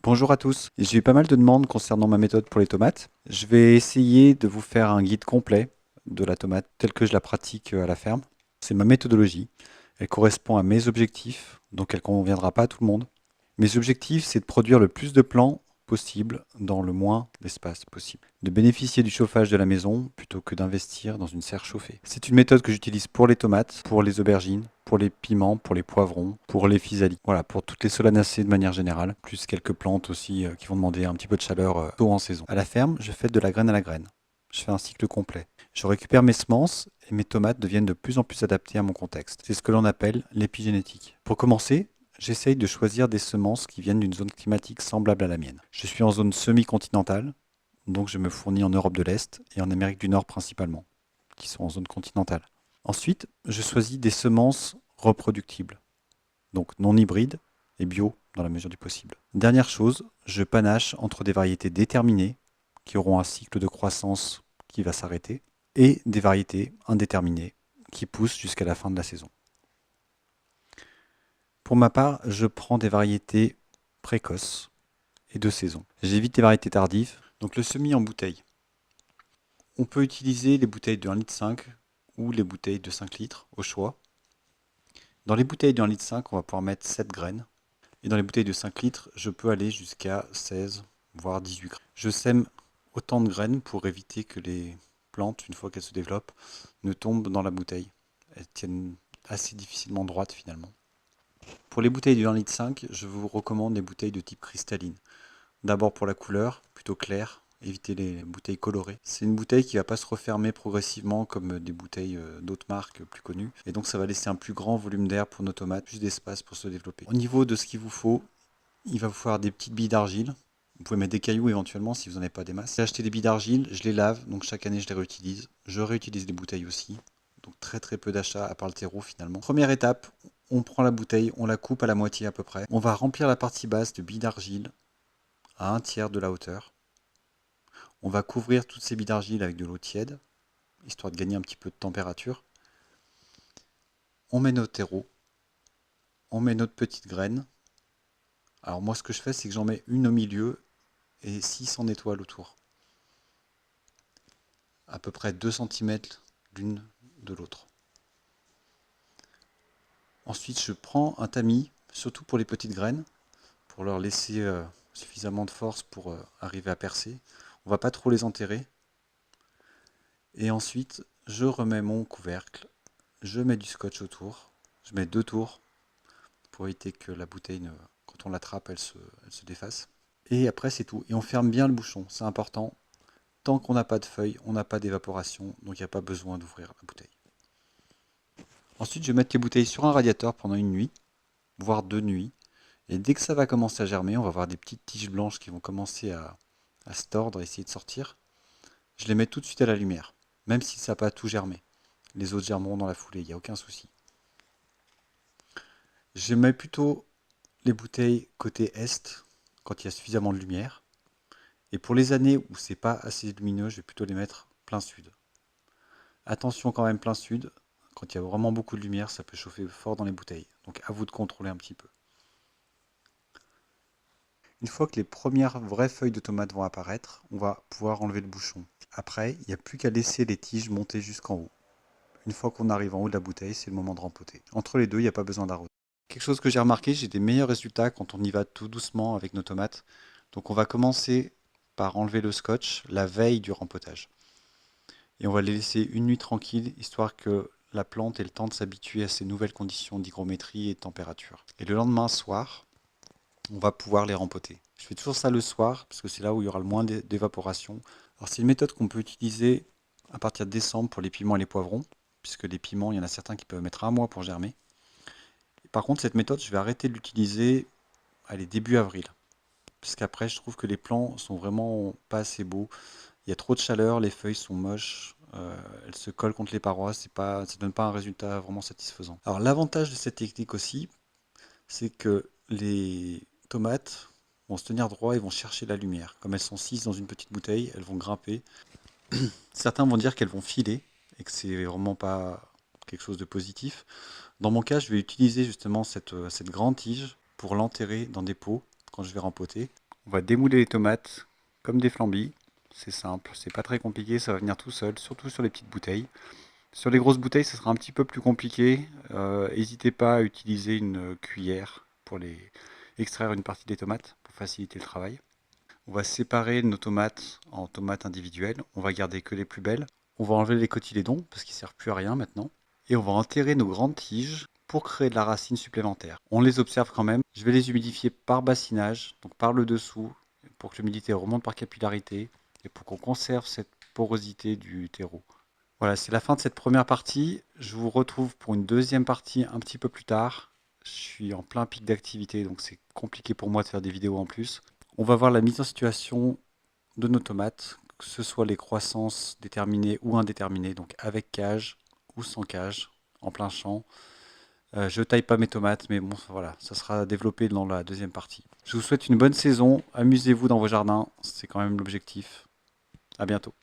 Bonjour à tous. J'ai eu pas mal de demandes concernant ma méthode pour les tomates. Je vais essayer de vous faire un guide complet de la tomate telle que je la pratique à la ferme. C'est ma méthodologie. Elle correspond à mes objectifs, donc elle ne conviendra pas à tout le monde. Mes objectifs, c'est de produire le plus de plants possible dans le moins d'espace possible. De bénéficier du chauffage de la maison plutôt que d'investir dans une serre chauffée. C'est une méthode que j'utilise pour les tomates, pour les aubergines, pour les piments, pour les poivrons, pour les physalies. Voilà, pour toutes les solanacées de manière générale, plus quelques plantes aussi qui vont demander un petit peu de chaleur tôt en saison. À la ferme, je fais de la graine à la graine. Je fais un cycle complet. Je récupère mes semences et mes tomates deviennent de plus en plus adaptées à mon contexte. C'est ce que l'on appelle l'épigénétique. Pour commencer, j'essaye de choisir des semences qui viennent d'une zone climatique semblable à la mienne. Je suis en zone semi-continentale, donc je me fournis en Europe de l'Est et en Amérique du Nord principalement, qui sont en zone continentale. Ensuite, je choisis des semences reproductibles, donc non hybrides et bio dans la mesure du possible. Dernière chose, je panache entre des variétés déterminées, qui auront un cycle de croissance qui va s'arrêter, et des variétés indéterminées, qui poussent jusqu'à la fin de la saison. Pour ma part, je prends des variétés précoces et de saison. J'évite les variétés tardives. Donc le semis en bouteille. On peut utiliser les bouteilles de 1,5 litre ou les bouteilles de 5 litres au choix. Dans les bouteilles de 1,5 litre, on va pouvoir mettre 7 graines. Et dans les bouteilles de 5 litres, je peux aller jusqu'à 16, voire 18 graines. Je sème autant de graines pour éviter que les plantes, une fois qu'elles se développent, ne tombent dans la bouteille. Elles tiennent assez difficilement droite finalement. Pour les bouteilles de 1,5 litre, je vous recommande les bouteilles de type cristalline. D'abord pour la couleur, plutôt claire, éviter les bouteilles colorées. C'est une bouteille qui ne va pas se refermer progressivement comme des bouteilles d'autres marques plus connues. Et donc ça va laisser un plus grand volume d'air pour nos tomates, plus d'espace pour se développer. Au niveau de ce qu'il vous faut, il va vous falloir des petites billes d'argile. Vous pouvez mettre des cailloux éventuellement si vous n'en avez pas des masses. J'ai acheté des billes d'argile, je les lave, donc chaque année je les réutilise. Je réutilise les bouteilles aussi. Donc très très peu d'achats à part le terreau finalement. Première étape, on prend la bouteille, on la coupe à la moitié à peu près. On va remplir la partie basse de billes d'argile à 1/3 de la hauteur. On va couvrir toutes ces billes d'argile avec de l'eau tiède, histoire de gagner un petit peu de température. On met notre terreau, on met notre petite graine. Alors moi ce que je fais c'est que j'en mets une au milieu et 6 en étoile autour. À peu près 2 cm l'une de l'autre. Ensuite je prends un tamis, surtout pour les petites graines, pour leur laisser suffisamment de force pour arriver à percer. On ne va pas trop les enterrer. Et ensuite, je remets mon couvercle, je mets du scotch autour, je mets 2 tours pour éviter que la bouteille, quand on l'attrape, elle se défasse. Et après, c'est tout. Et on ferme bien le bouchon, c'est important. Tant qu'on n'a pas de feuilles, on n'a pas d'évaporation, donc il n'y a pas besoin d'ouvrir la bouteille. Ensuite, je vais mettre les bouteilles sur un radiateur pendant une nuit, voire 2 nuits. Et dès que ça va commencer à germer, on va avoir des petites tiges blanches qui vont commencer à se tordre, et essayer de sortir. Je les mets tout de suite à la lumière, même si ça n'a pas tout germé. Les autres germeront dans la foulée, il n'y a aucun souci. Je mets plutôt les bouteilles côté est, quand il y a suffisamment de lumière. Et pour les années où c'est pas assez lumineux, je vais plutôt les mettre plein sud. Attention quand même plein sud, quand il y a vraiment beaucoup de lumière, ça peut chauffer fort dans les bouteilles. Donc à vous de contrôler un petit peu. Une fois que les premières vraies feuilles de tomates vont apparaître, on va pouvoir enlever le bouchon. Après, il n'y a plus qu'à laisser les tiges monter jusqu'en haut. Une fois qu'on arrive en haut de la bouteille, c'est le moment de rempoter. Entre les deux, il n'y a pas besoin d'arroser. Quelque chose que j'ai remarqué, j'ai des meilleurs résultats quand on y va tout doucement avec nos tomates. Donc on va commencer par enlever le scotch la veille du rempotage. Et on va les laisser une nuit tranquille, histoire que la plante ait le temps de s'habituer à ces nouvelles conditions d'hygrométrie et de température. Et le lendemain soir, on va pouvoir les rempoter. Je fais toujours ça le soir, parce que c'est là où il y aura le moins d'évaporation. Alors c'est une méthode qu'on peut utiliser à partir de décembre pour les piments et les poivrons, puisque les piments, il y en a certains qui peuvent mettre un mois pour germer. Par contre, cette méthode, je vais arrêter de l'utiliser début avril. Parce qu'après, je trouve que les plants sont vraiment pas assez beaux. Il y a trop de chaleur, les feuilles sont moches, elles se collent contre les parois, ça ne donne pas un résultat vraiment satisfaisant. Alors l'avantage de cette technique aussi, c'est que les tomates vont se tenir droit et vont chercher la lumière. Comme elles sont 6 dans une petite bouteille, elles vont grimper. Certains vont dire qu'elles vont filer et que c'est vraiment pas quelque chose de positif. Dans mon cas, je vais utiliser justement cette grande tige pour l'enterrer dans des pots quand je vais rempoter. On va démouler les tomates comme des flambis. C'est simple, c'est pas très compliqué, ça va venir tout seul, surtout sur les petites bouteilles. Sur les grosses bouteilles, ça sera un petit peu plus compliqué. N'hésitez pas à utiliser une cuillère pour extraire une partie des tomates pour faciliter le travail. On va séparer nos tomates en tomates individuelles. On va garder que les plus belles. On va enlever les cotylédons parce qu'ils ne servent plus à rien maintenant. Et on va enterrer nos grandes tiges pour créer de la racine supplémentaire. On les observe quand même. Je vais les humidifier par bassinage, donc par le dessous, pour que l'humidité remonte par capillarité et pour qu'on conserve cette porosité du terreau. Voilà, c'est la fin de cette première partie. Je vous retrouve pour une deuxième partie un petit peu plus tard. Je suis en plein pic d'activité, donc c'est compliqué pour moi de faire des vidéos en plus. On va voir la mise en situation de nos tomates, que ce soit les croissances déterminées ou indéterminées, donc avec cage ou sans cage, en plein champ. Je taille pas mes tomates, mais bon, voilà, ça sera développé dans la deuxième partie. Je vous souhaite une bonne saison, amusez-vous dans vos jardins, c'est quand même l'objectif. À bientôt.